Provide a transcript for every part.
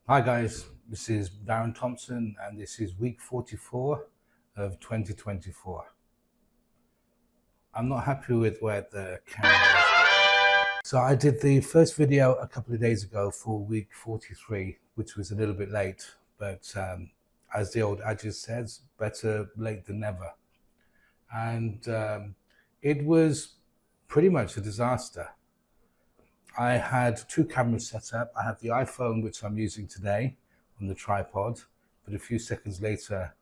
Hi guys, this is Darren Thompson and this is week 44 of 2024. I'm not happy with where the camera is. So I did the first video a couple of days ago for week 43, which was a little bit late, but as the old adage says, better late than never. And it was pretty much a disaster. I had two cameras set up. I had the iPhone, which I'm using today, on the tripod, but a few seconds later,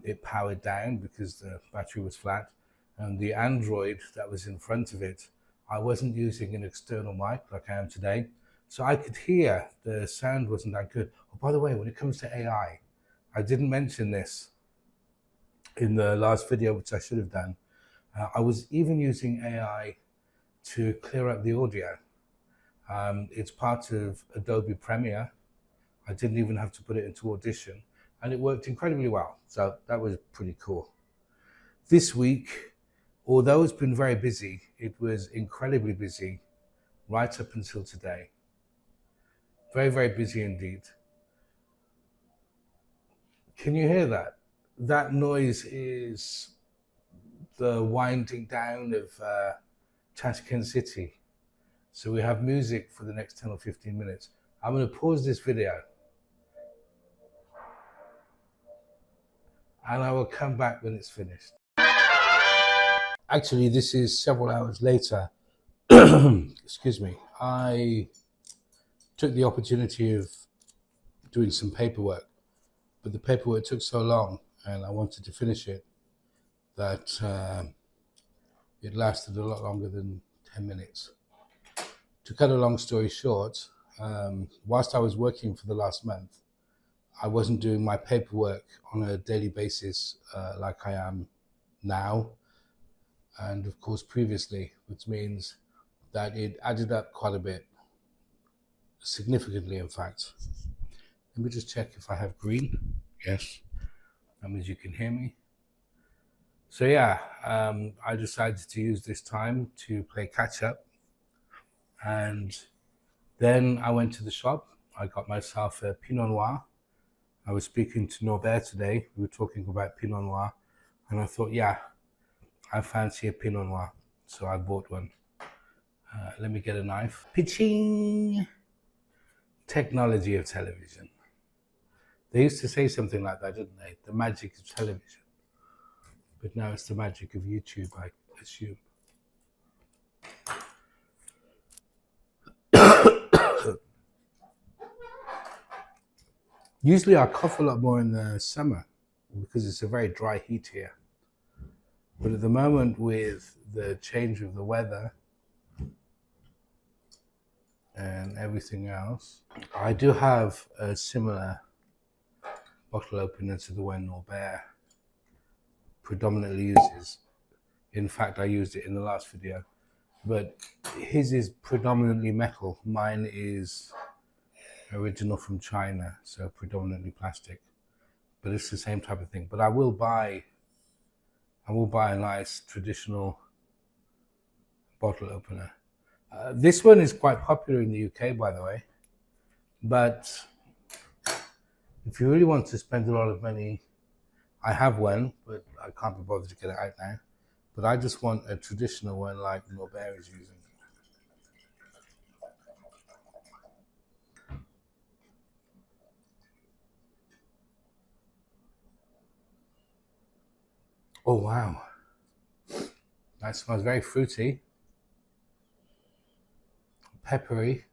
it powered down because the battery was flat. And the Android that was in front of it, I wasn't using an external mic like I am today. So I could hear the sound wasn't that good. Oh, by the way, when it comes to AI, I didn't mention this in the last video, which I should have done. I was even using AI to clear up the audio. It's part of Adobe Premiere. I didn't even have to put it into Audition, and it worked incredibly well. So that was pretty cool. This week, although it's been very busy, it was incredibly busy right up until today. Very, very busy indeed. Can you hear that? That noise is the winding down of Tashkent City. So we have music for the next 10 or 15 minutes. I'm going to pause this video and I will come back when it's finished. Actually, this is several hours later. Excuse me. I took the opportunity of doing some paperwork, but the paperwork took so long and I wanted to finish it that it lasted a lot longer than 10 minutes. To cut a long story short, whilst I was working for the last month, I wasn't doing my paperwork on a daily basis like I am now, and of course previously, which means that it added up quite a bit, significantly in fact. Let me just check if I have green. Yes, that means you can hear me. So yeah, I decided to use this time to play catch up. And then I went to the shop. I got myself a Pinot Noir. I was speaking to Norbert today. We were talking about Pinot Noir. And I thought, yeah, I fancy a Pinot Noir. So I bought one. Let me get a knife. Pitching! Technology of television. They used to say something like that, didn't they? The magic of television. But now it's the magic of YouTube, I assume. Usually I cough a lot more in the summer because it's a very dry heat here. But at the moment, with the change of the weather and everything else, I do have a similar bottle opener to the one Norbert predominantly uses. In fact, I used it in the last video, but his is predominantly metal. Mine is original from China, so predominantly plastic, but it's the same type of thing. But I will buy a nice traditional bottle opener. This one is quite popular in the UK, by the way, but if you really want to spend a lot of money, I have one, but I can't be bothered to get it out now. But I just want a traditional one like Norbert is using. Oh, wow. That smells very fruity, peppery,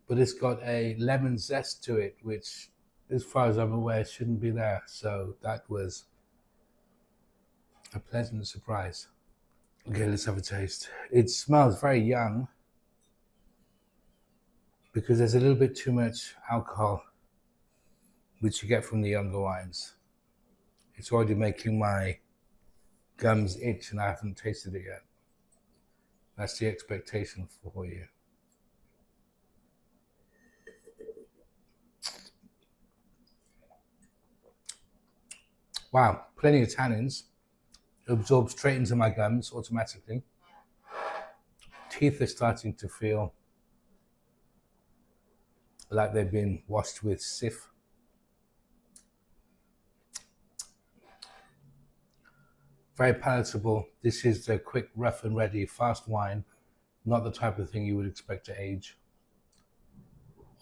but it's got a lemon zest to it, which, as far as I'm aware, shouldn't be there. So that was a pleasant surprise. Okay, let's have a taste. It smells very young because there's a little bit too much alcohol, which you get from the younger wines. It's already making my gums itch and I haven't tasted it yet. That's the expectation for you. Wow, plenty of tannins. It absorbs straight into my gums automatically. Teeth are starting to feel like they've been washed with Sif. Very palatable. This is the quick, rough and ready, fast wine. Not the type of thing you would expect to age.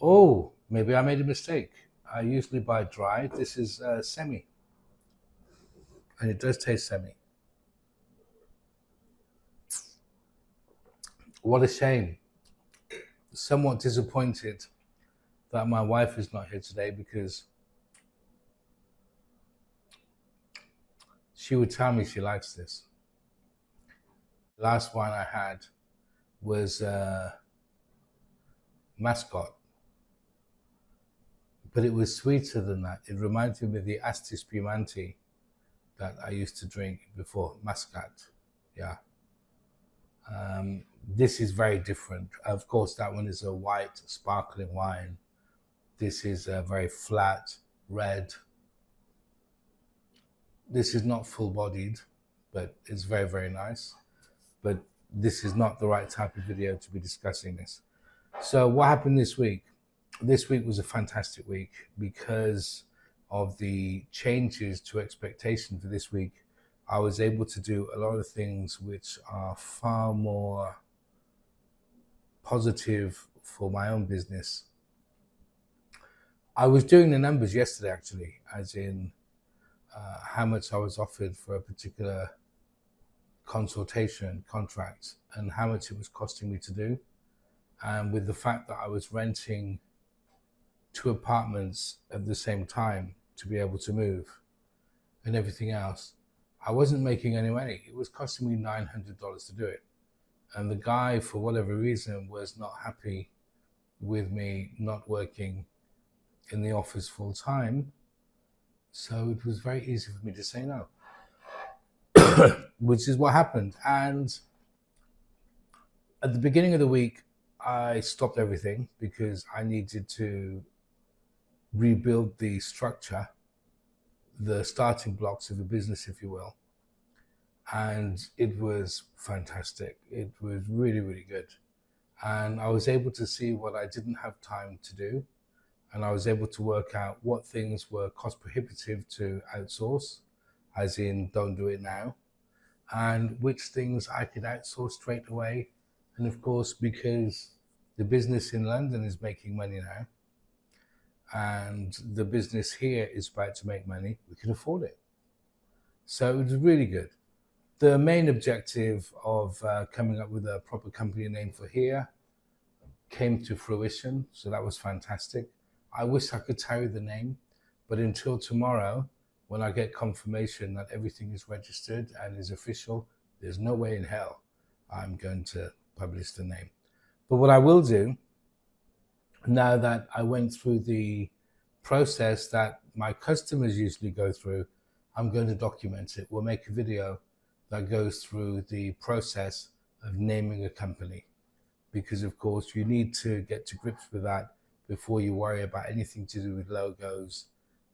Oh, maybe I made a mistake. I usually buy dry. This is semi. And it does taste semi. What a shame. Somewhat disappointed that my wife is not here today, because she would tell me she likes this. The last wine I had was Mascot, but it was sweeter than that. It reminded me of the Asti Spumante that I used to drink before, Mascat. Yeah. This is very different. Of course, that one is a white, sparkling wine. This is a very flat, red. This is not full-bodied, but it's very, very nice. But this is not the right type of video to be discussing this. So what happened this week? This week was a fantastic week because of the changes to expectation for this week. I was able to do a lot of things which are far more positive for my own business. I was doing the numbers yesterday, actually, as in how much I was offered for a particular consultation contract and how much it was costing me to do. And with the fact that I was renting 2 apartments at the same time to be able to move and everything else, I wasn't making any money. It was costing me $900 to do it. And the guy, for whatever reason, was not happy with me not working in the office full time. So it was very easy for me to say no, which is what happened. And at the beginning of the week, I stopped everything because I needed to rebuild the structure, the starting blocks of a business, if you will. And it was fantastic. It was really, really good. And I was able to see what I didn't have time to do. And I was able to work out what things were cost prohibitive to outsource, as in don't do it now, and which things I could outsource straight away. And of course, because the business in London is making money now, and the business here is about to make money, we can afford it. So it was really good. The main objective of coming up with a proper company name for here came to fruition, so that was fantastic. I wish I could tell you the name, but until tomorrow, when I get confirmation that everything is registered and is official, there's no way in hell I'm going to publish the name. But what I will do, now that I went through the process that my customers usually go through, I'm going to document it. We'll make a video that goes through the process of naming a company, because of course you need to get to grips with that before you worry about anything to do with logos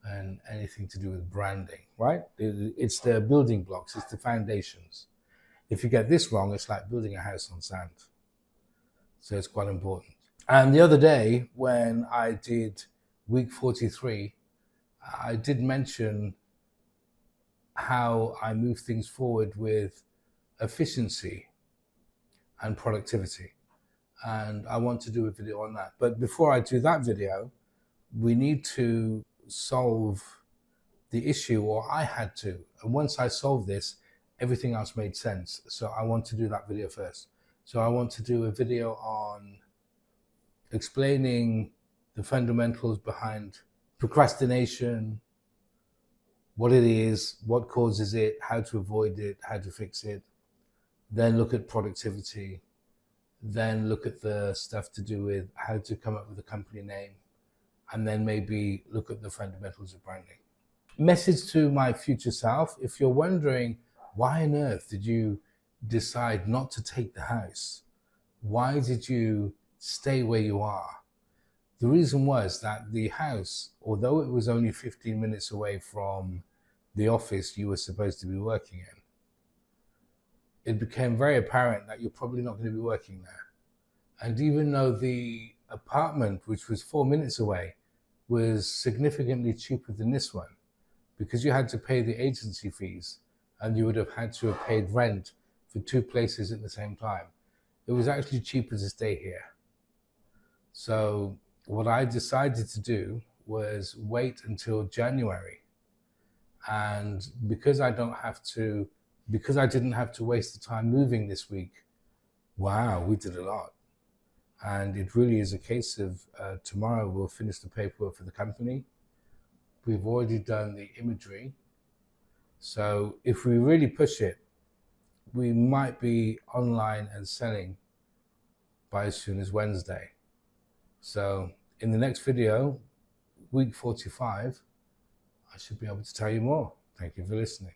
and anything to do with branding, right? It's the building blocks, it's the foundations. If you get this wrong, it's like building a house on sand. So it's quite important. And the other day, when I did week 43, I did mention how I move things forward with efficiency and productivity. And I want to do a video on that. But before I do that video, we need to solve the issue, or I had to. And once I solved this, everything else made sense. So I want to do that video first. So I want to do a video on explaining the fundamentals behind procrastination, what it is, what causes it, how to avoid it, how to fix it. Then look at productivity. Then look at the stuff to do with how to come up with a company name, and then maybe look at the fundamentals of branding. Message to my future self: if you're wondering why on earth did you decide not to take the house, why did you stay where you are? The reason was that the house, although it was only 15 minutes away from the office you were supposed to be working in, it became very apparent that you're probably not going to be working there. And even though the apartment, which was 4 minutes away, was significantly cheaper than this one, because you had to pay the agency fees and you would have had to have paid rent for 2 places at the same time. It was actually cheaper to stay here. So what I decided to do was wait until January. And because I didn't have to waste the time moving this week, wow, we did a lot. And it really is a case of tomorrow we'll finish the paperwork for the company. We've already done the imagery. So if we really push it, we might be online and selling by as soon as Wednesday. So in the next video, week 45, I should be able to tell you more. Thank you for listening.